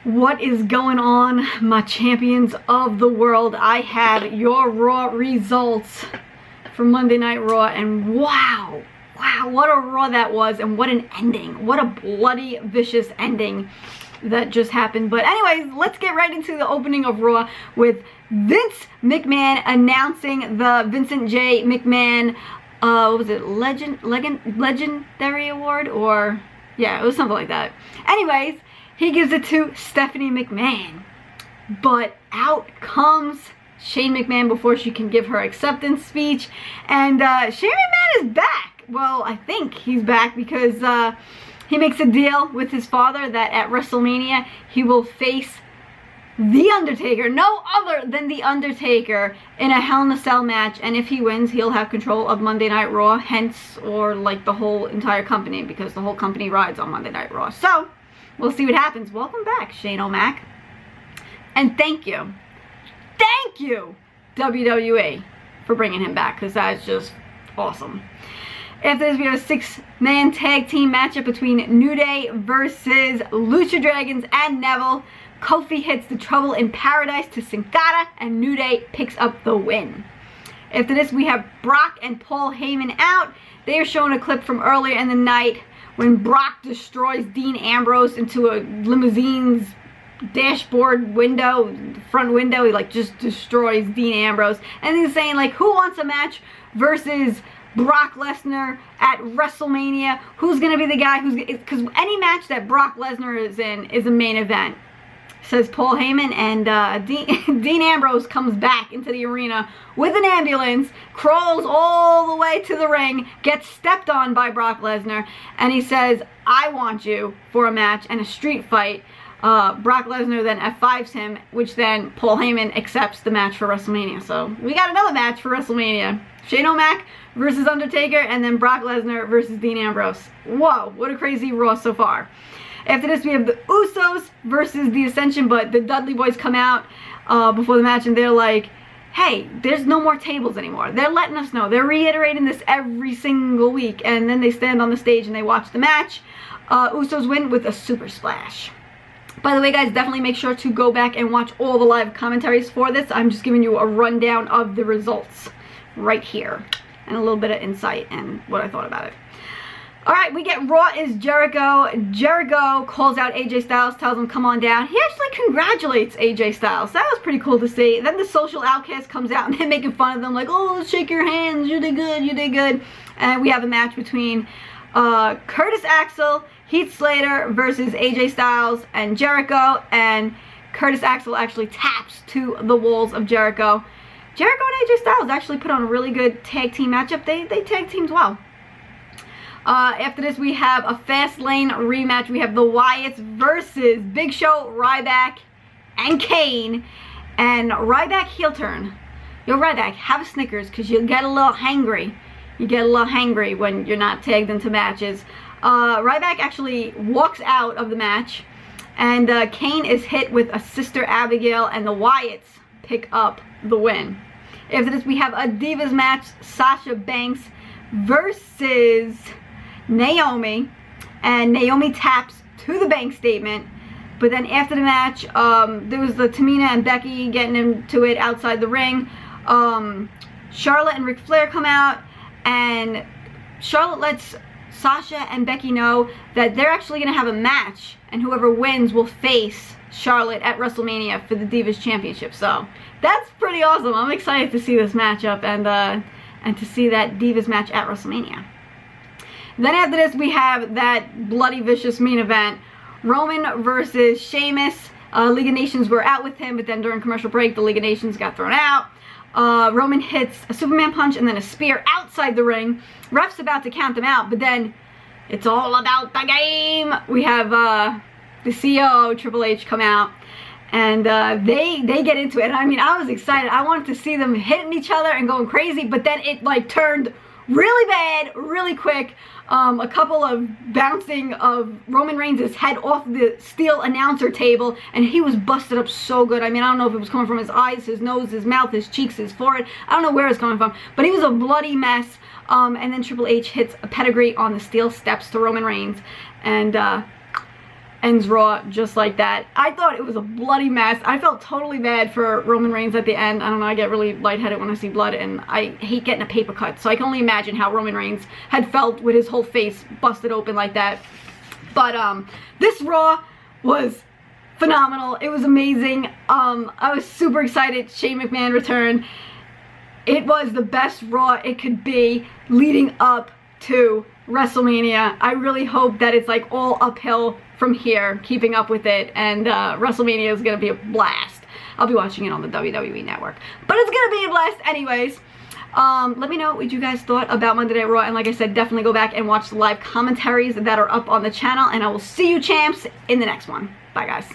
What is going on, my champions of the world? I had your Raw results for Monday Night Raw, and wow, what a Raw that was, and what an ending. What a bloody, vicious ending that just happened. But anyways, let's get right into the opening of Raw with Vince McMahon announcing the Vincent J. McMahon, what was it, Legendary Award? Or, yeah, it was something like that. Anyways, he gives it to Stephanie McMahon. But out comes Shane McMahon before she can give her acceptance speech. And Shane McMahon is back. Well, I think he's back because he makes a deal with his father that at WrestleMania he will face The Undertaker, no other than The Undertaker, in a Hell in a Cell match. And if he wins, he'll have control of Monday Night Raw, hence, or like the whole entire company, because the whole company rides on Monday Night Raw. So, we'll see what happens. Welcome back, Shane O'Mac. And thank you, WWE, for bringing him back, because that's just awesome. After this, we have a 6-man tag team matchup between New Day versus Lucha Dragons and Neville. Kofi hits the Trouble in Paradise to Sin Cara, and New Day picks up the win. After this, we have Brock and Paul Heyman out. They are showing a clip from earlier in the night when Brock destroys Dean Ambrose into a limousine's dashboard window, front window. He like just destroys Dean Ambrose. And he's saying like, who wants a match versus Brock Lesnar at WrestleMania? Who's going to be the guy who's, because any match that Brock Lesnar is in is a main event, says Paul Heyman. And Dean Ambrose comes back into the arena with an ambulance, crawls all the way to the ring, gets stepped on by Brock Lesnar, and he says, I want you for a match and a street fight. Brock Lesnar then F5s him, which then Paul Heyman accepts the match for WrestleMania. So we got another match for WrestleMania. Shane O'Mac versus Undertaker, and then Brock Lesnar versus Dean Ambrose. Whoa, what a crazy Raw so far. After this, we have the Usos versus the Ascension, but the Dudley Boys come out before the match, and they're like, hey, there's no more tables anymore. They're letting us know. They're reiterating this every single week, and then they stand on the stage and they watch the match. Usos win with a super splash. By the way, guys, definitely make sure to go back and watch all the live commentaries for this. I'm just giving you a rundown of the results right here, and a little bit of insight and what I thought about it. Alright, we get Raw is Jericho. Jericho calls out AJ Styles, tells him come on down. He actually congratulates AJ Styles. That was pretty cool to see. Then the Social Outcast comes out and they're making fun of them like, oh, let's shake your hands, you did good, you did good. And we have a match between Curtis Axel, Heath Slater versus AJ Styles and Jericho. And Curtis Axel actually taps to the walls of Jericho. Jericho and AJ Styles actually put on a really good tag team matchup. They tag teamed well. After this, we have a Fastlane rematch. We have the Wyatts versus Big Show, Ryback, and Kane. And Ryback heel turn. Yo, Ryback, have a Snickers, because you'll get a little hangry. You get a little hangry when you're not tagged into matches. Ryback actually walks out of the match. And Kane is hit with a Sister Abigail, and the Wyatts pick up the win. After this, we have a Divas match. Sasha Banks versus Naomi, and Naomi taps to the bank statement. But then after the match, there was the Tamina and Becky getting into it outside the ring. Charlotte and Ric Flair come out, and Charlotte lets Sasha and Becky know that they're actually going to have a match, and whoever wins will face Charlotte at WrestleMania for the Divas Championship. So that's pretty awesome. I'm excited to see this matchup and to see that Divas match at WrestleMania. Then after this, we have that bloody vicious main event. Roman versus Sheamus. League of Nations were out with him, but then during commercial break, the League of Nations got thrown out. Roman hits a Superman punch and then a spear outside the ring. Ref's about to count them out, but then it's all about the game. We have the CEO, Triple H, come out, and they get into it. I mean, I was excited. I wanted to see them hitting each other and going crazy, but then it like turned really bad, really quick. A couple of bouncing of Roman Reigns' head off the steel announcer table, and he was busted up so good. I mean, I don't know if it was coming from his eyes, his nose, his mouth, his cheeks, his forehead. I don't know where it's coming from, but he was a bloody mess. And then Triple H hits a pedigree on the steel steps to Roman Reigns, and ends Raw just like that. I thought it was a bloody mess. I felt totally bad for Roman Reigns at the end. I don't know, I get really lightheaded when I see blood, and I hate getting a paper cut, so I can only imagine how Roman Reigns had felt with his whole face busted open like that. But this Raw was phenomenal. It was amazing. I was super excited Shane McMahon returned. It was the best Raw it could be leading up to WrestleMania. I really hope that it's like all uphill from here, keeping up with it, and WrestleMania is going to be a blast. I'll be watching it on the WWE Network, but it's going to be a blast anyways. Let me know what you guys thought about Monday Night Raw, and like I said, definitely go back and watch the live commentaries that are up on the channel, and I will see you champs in the next one. Bye guys.